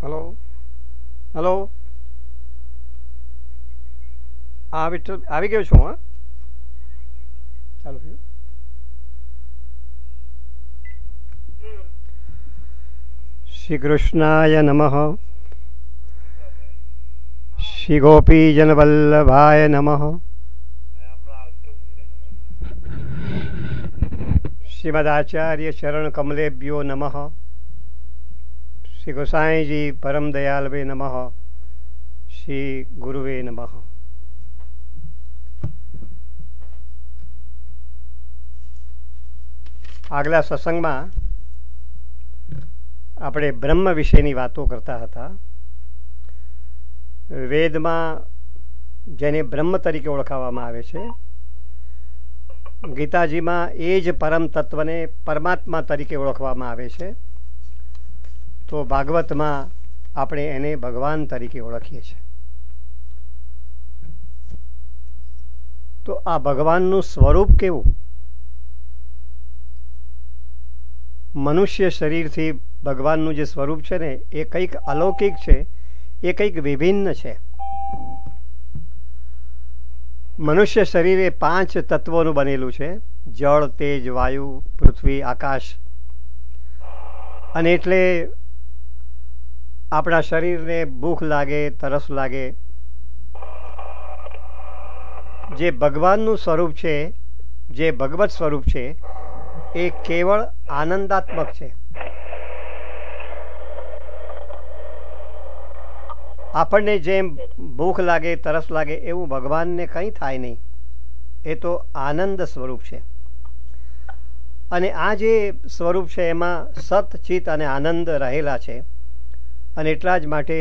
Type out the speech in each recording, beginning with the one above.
Hello hello આવી ગયો છું. હા ચાલુ થયું. શ્રી કૃષ્ણાય નમઃ. શ્રી ગોપીજનવલ્લભાય નમઃ. શ્રીમદાચાર્ય ચરણ કમલેભ્યો નમઃ. શ્રી ગોસાઈજી પરમ દયાલવે નમઃ. શ્રી ગુરુવે નમઃ. આગલા સત્સંગમાં આપણે બ્રહ્મ વિશેની વાતો કરતા હતા. વેદમાં જેને બ્રહ્મ તરીકે ઓળખાવવામાં આવે છે, ગીતાજીમાં એ જ પરમ તત્વને પરમાત્મા તરીકે ઓળખવામાં આવે છે, તો ભાગવતમાં આપણે એને ભગવાન તરીકે ઓળખીએ છીએ. તો આ ભગવાનનું સ્વરૂપ કેવું? મનુષ્ય શરીરથી ભગવાનનું જે સ્વરૂપ છે ને એ કંઈક અલૌકિક છે, એ કંઈક વિભિન્ન છે. મનુષ્ય શરીર એ 5 તત્વોનું બનેલું છે: જળ, તેજ, વાયુ, પૃથ્વી, આકાશ. અને એટલે આપણા શરીરને ભૂખ લાગે, તરસ લાગે. જે ભગવાનનું સ્વરૂપ છે, જે ભગવત સ્વરૂપ છે, એ કેવળ આનંદાત્મક છે. આપણને જેમ ભૂખ લાગે, તરસ લાગે એવું ભગવાનને કંઈ થાય નહીં. એ તો આનંદ સ્વરૂપ છે. અને આ જે સ્વરૂપ છે એમાં સત, ચિત અને આનંદ રહેલા છે. અને એટલા જ માટે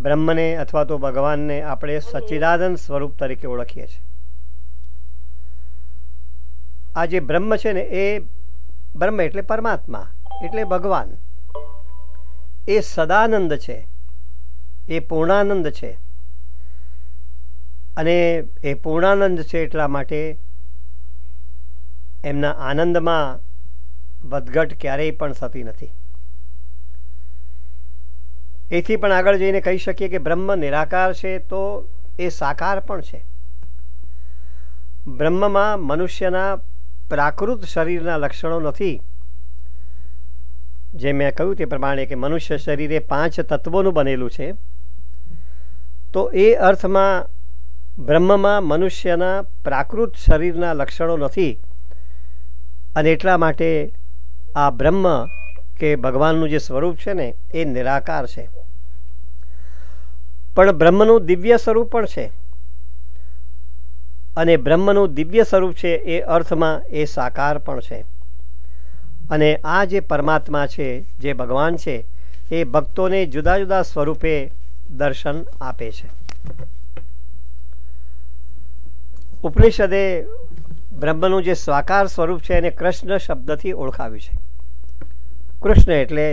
બ્રહ્મને અથવા તો ભગવાનને આપણે સચ્ચિદાનંદ સ્વરૂપ તરીકે ઓળખીએ છીએ. આ જે બ્રહ્મ છે ને એ બ્રહ્મ એટલે પરમાત્મા, એટલે ભગવાન. એ સદાનંદ છે, એ પૂર્ણાનંદ છે. અને એ પૂર્ણાનંદ છે એટલા માટે એમના આનંદમાં વધઘટ ક્યારેય પણ થતી નથી. એથી પણ આગળ જઈને કહી શકીએ કે બ્રહ્મ નિરાકાર છે તો એ સાકાર પણ છે. બ્રહ્મમાં મનુષ્યના પ્રાકૃત શરીરના લક્ષણો નથી. જે મેં કહ્યું તે પ્રમાણે કે મનુષ્ય શરીર એ 5 તત્વોનું બનેલું છે. તો એ અર્થમાં બ્રહ્મમાં મનુષ્યના પ્રાકૃત શરીરના લક્ષણો નથી. અને એટલા માટે આ બ્રહ્મ કે ભગવાનનું જે સ્વરૂપ છે ને એ નિરાકાર છે. પણ બ્રહ્મનું દિવ્ય સ્વરૂપ પણ છે. અને બ્રહ્મનું દિવ્ય સ્વરૂપ છે એ અર્થમાં એ સાકાર પણ છે. અને આ જે પરમાત્મા છે, જે ભગવાન છે, એ ભક્તોને જુદા જુદા સ્વરૂપે દર્શન આપે છે. ઉપનિષદે બ્રહ્મનું જે સાકાર સ્વરૂપ છે એને કૃષ્ણ શબ્દથી ઓળખાવ્યું છે. કૃષ્ણ એટલે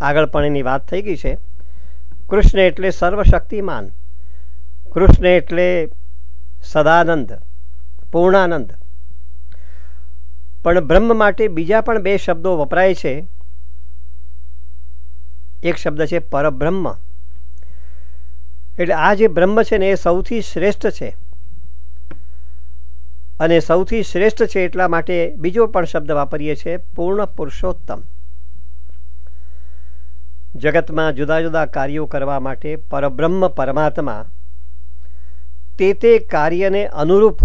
આગળ પણ એની વાત થઈ ગઈ છે. કૃષ્ણ એટલે સર્વશક્તિમાન. કૃષ્ણ એટલે સદાનંદ, પૂર્ણાનંદ. પણ બ્રહ્મ માટે બીજા પણ 2 શબ્દો વપરાય છે. એક શબ્દ છે પરબ્રહ્મ. એટલે આ જે બ્રહ્મ છે ને એ સૌથી શ્રેષ્ઠ છે. અને સૌથી શ્રેષ્ઠ છે એટલા માટે બીજો પણ શબ્દ વાપરીએ છીએ, પૂર્ણ પુરુષોત્તમ. જગતમાં જુદા જુદા કાર્યો કરવા માટે પરબ્રહ્મ પરમાત્મા તે કાર્યને અનુરૂપ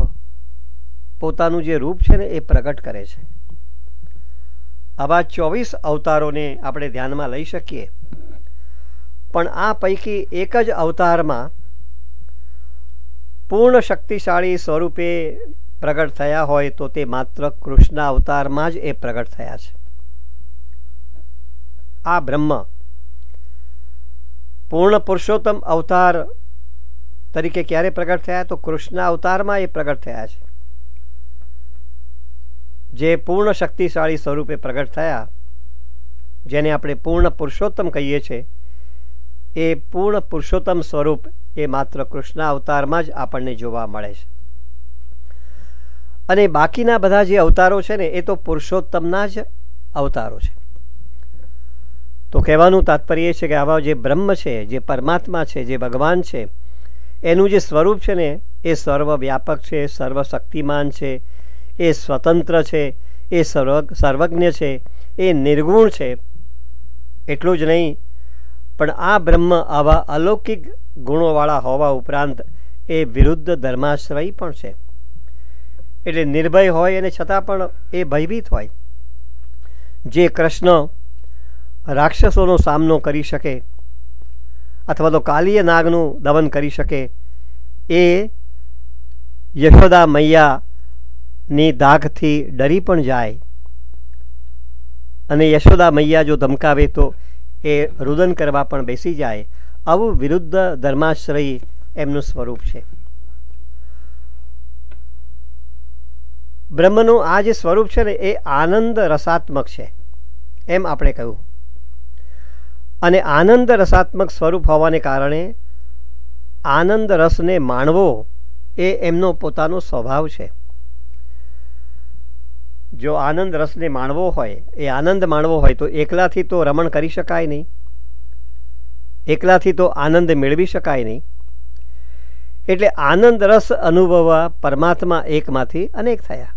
પોતાનું જે રૂપ છે ને એ પ્રગટ કરે છે. આવા 24 અવતારોને આપણે ધ્યાનમાં લઈ શકીએ. પણ આ પૈકી એક જ અવતારમાં પૂર્ણ શક્તિશાળી સ્વરૂપે પ્રગટ થયા હોય તો તે માત્ર કૃષ્ણ અવતારમાં જ એ પ્રગટ થયા છે. આ બ્રહ્મ પૂર્ણ પુરુષોત્તમ અવતાર તરીકે ક્યારે પ્રગટ થયા? તો કૃષ્ણ અવતારમાં એ પ્રગટ થયા છે. જે પૂર્ણ શક્તિશાળી સ્વરૂપે પ્રગટ થયા, જેને આપણે પૂર્ણ પુરુષોત્તમ કહીએ છીએ, એ પૂર્ણ પુરુષોત્તમ સ્વરૂપ એ માત્ર કૃષ્ણ અવતારમાં જ આપણને જોવા મળે છે. અને બાકીના બધા જે અવતારો છે ને એ તો પુરુષોત્તમના જ અવતારો છે. તો કહેવાનું તાત્પર્ય એ છે કે આવા જે બ્રહ્મ છે, જે પરમાત્મા છે, જે ભગવાન છે, એનું જે સ્વરૂપ છે ને એ સર્વવ્યાપક છે, સર્વશક્તિમાન છે, એ સ્વતંત્ર છે, એ સર્વજ્ઞ છે, એ નિર્ગુણ છે. એટલું જ નહીં પણ આ બ્રહ્મ આવા અલૌકિક ગુણોવાળા હોવા ઉપરાંત એ વિરુદ્ધ ધર્માશ્રયી પણ છે. એટલે નિર્ભય હોય અને છતાં પણ એ ભયભીત હોય. જે કૃષ્ણ રાક્ષસોનો સામનો કરી શકે અથવા તો કાલીય નાગનું દમન કરી શકે, એ યશોદા મૈયાની દાગથી ડરી પણ જાય અને યશોદા મૈયા જો ધમકાવે તો એ રુદન કરવા પણ બેસી જાય. આવું વિરુદ્ધ ધર્માશ્રયી એમનું સ્વરૂપ છે. બ્રહ્મનું આ જે સ્વરૂપ છે ને એ આનંદ રસાત્મક છે એમ આપણે કહ્યું. અને આનંદ રસાત્મક સ્વરૂપ હોવાને કારણે આનંદ રસને માણવો એ એમનો પોતાનો સ્વભાવ છે. જો આનંદ રસને માણવો હોય, એ આનંદ માણવો હોય તો એકલાથી તો રમણ કરી શકાય નહીં, એકલાથી તો આનંદ મેળવી શકાય નહીં. એટલે આનંદ રસ અનુભવવા પરમાત્મા એકમાંથી અનેક થયા.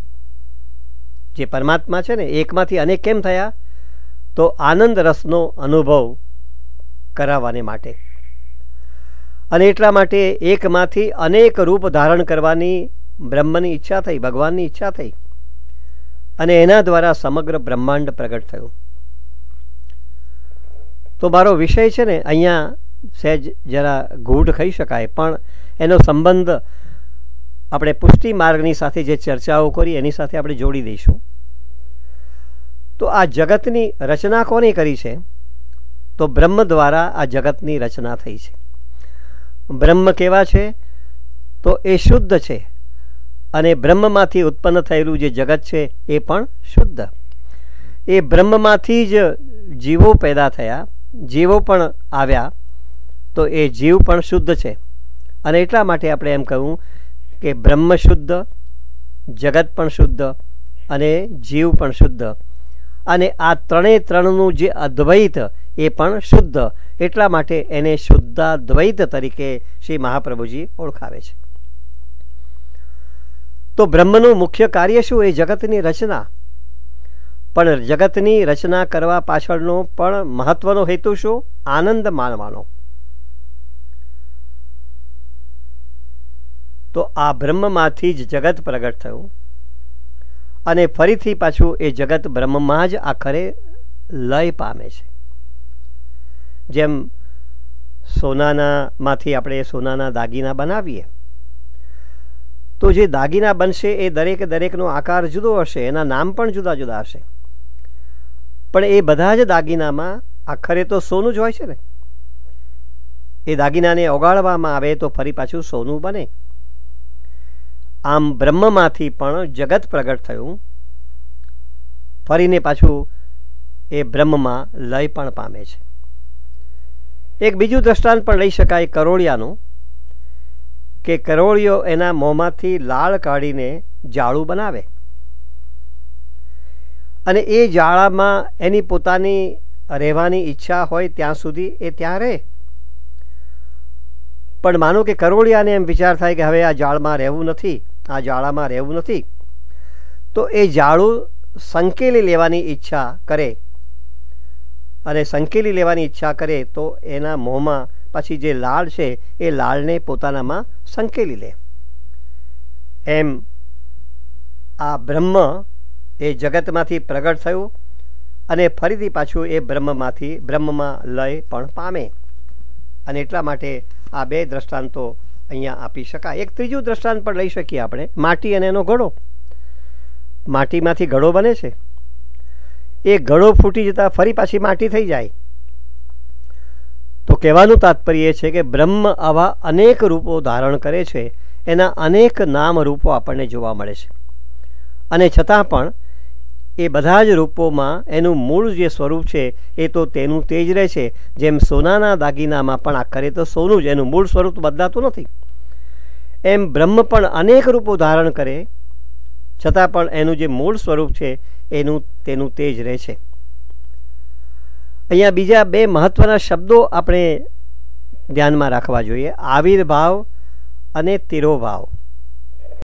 જે પરમાત્મા છે ને એકમાંથી અનેક કેમ થયા? તો આનંદ રસનો અનુભવ કરાવવાને માટે. અને એટલા માટે એકમાંથી અનેક રૂપ ધારણ કરવાની બ્રહ્મની ઈચ્છા થઈ, ભગવાનની ઈચ્છા થઈ અને એના દ્વારા સમગ્ર બ્રહ્માંડ પ્રગટ થયું. તો મારો વિષય છે ને અહીંયા સહેજ જરા ગૂઢ કહી શકાય, પણ એનો સંબંધ આપણે પુષ્ટિ માર્ગની સાથે જે ચર્ચાઓ કરી એની સાથે આપણે જોડી દઈશું. તો આ જગતની રચના કોને કરી છે? તો બ્રહ્મ દ્વારા આ જગતની રચના થઈ છે. બ્રહ્મ કેવા છે? તો એ શુદ્ધ છે અને બ્રહ્મમાંથી ઉત્પન્ન થયેલું જે જગત છે એ પણ શુદ્ધ. એ બ્રહ્મમાંથી જ જીવો પેદા થયા, જીવો પણ આવ્યા, તો એ જીવ પણ શુદ્ધ છે. અને એટલા માટે આપણે એમ કહ્યું કે બ્રહ્મ શુદ્ધ, જગત પણ શુદ્ધ અને જીવ પણ શુદ્ધ. અને આ ત્રણે ત્રણનું જે અદ્વૈત એ પણ શુદ્ધ. એટલા માટે એને શુદ્ધાદ્વૈત તરીકે શ્રી મહાપ્રભુજી ઓળખાવે છે. તો બ્રહ્મનું મુખ્ય કાર્ય શું? એ જગતની રચના. પણ જગતની રચના કરવા પાછળનો પણ મહત્વનો હેતુ શું? આનંદ માણવાનો. તો આ બ્રહ્મમાંથી જ જગત પ્રગટ થયું અને ફરીથી પાછું એ જગત બ્રહ્મમાં જ આખરે લય પામે છે. જેમ સોનાનામાંથી આપણે સોનાના દાગીના બનાવીએ તો જે દાગીના બનશે એ દરેકનો આકાર જુદો હશે, એના નામ પણ જુદા જુદા હશે, પણ એ બધા જ દાગીનામાં આખરે તો સોનું જ હોય છે ને. એ દાગીનાને ઓગાળવામાં આવે તો ફરી પાછું સોનું બને. આમ બ્રહ્મમાંથી પણ જગત પ્રગટ થયું, ફરીને પાછું એ બ્રહ્મમાં લય પણ પામે છે. એક બીજું દ્રષ્ટાંત પણ લઈ શકાય કરોળિયાનું, કે કરોળિયો એના મોંમાંથી લાળ કાઢીને જાળું બનાવે અને એ જાળામાં એની પોતાની રહેવાની ઈચ્છા હોય ત્યાં સુધી એ ત્યાં રહે. પણ માનો કે કરોળિયાને એમ વિચાર થાય કે હવે આ જાળમાં રહેવું નથી, આ જાળામાં રહેવું નથી, તો એ જાળું સંકેલી લેવાની ઈચ્છા કરે અને સંકેલી લેવાની ઈચ્છા કરે તો એના મોંમાં પછી જે લાળ છે એ લાળને પોતાનામાં સંકેલી લે. એમ આ બ્રહ્મ એ જગતમાંથી પ્રગટ થયું અને ફરીથી પાછું એ બ્રહ્મમાં લય પણ પામે. અને એટલા માટે આ બે દ્રષ્ટાંતો અહીંયા આપી શકાય. એક ત્રીજું દ્રષ્ટાંત પણ લઈ શકીએ આપણે, માટી અને એનો ઘડો. માટીમાંથી ઘડો બને છે, એ ઘડો ફૂટી જતાં ફરી પાછી માટી થઈ જાય. તો કહેવાનું તાત્પર્ય એ છે કે બ્રહ્મ આવા અનેક રૂપો ધારણ કરે છે, એના અનેક નામ રૂપો આપણને જોવા મળે છે અને છતાં પણ એ બધા જ રૂપોમાં એનું મૂળ જે સ્વરૂપ છે એ તો તેનું તે જ રહે છે. જેમ સોનાના દાગીનામાં પણ આખરે તો સોનું જ, એનું મૂળ સ્વરૂપ બદલાતું નથી. એમ બ્રહ્મ પણ અનેક રૂપો ધારણ કરે છતાં પણ એનું જે મૂળ સ્વરૂપ છે એનું તેનું તે જ રહે છે. અહીંયા બીજા બે મહત્વના શબ્દો આપણે ધ્યાનમાં રાખવા જોઈએ, આવિર્ભાવ અને તિરોભાવ.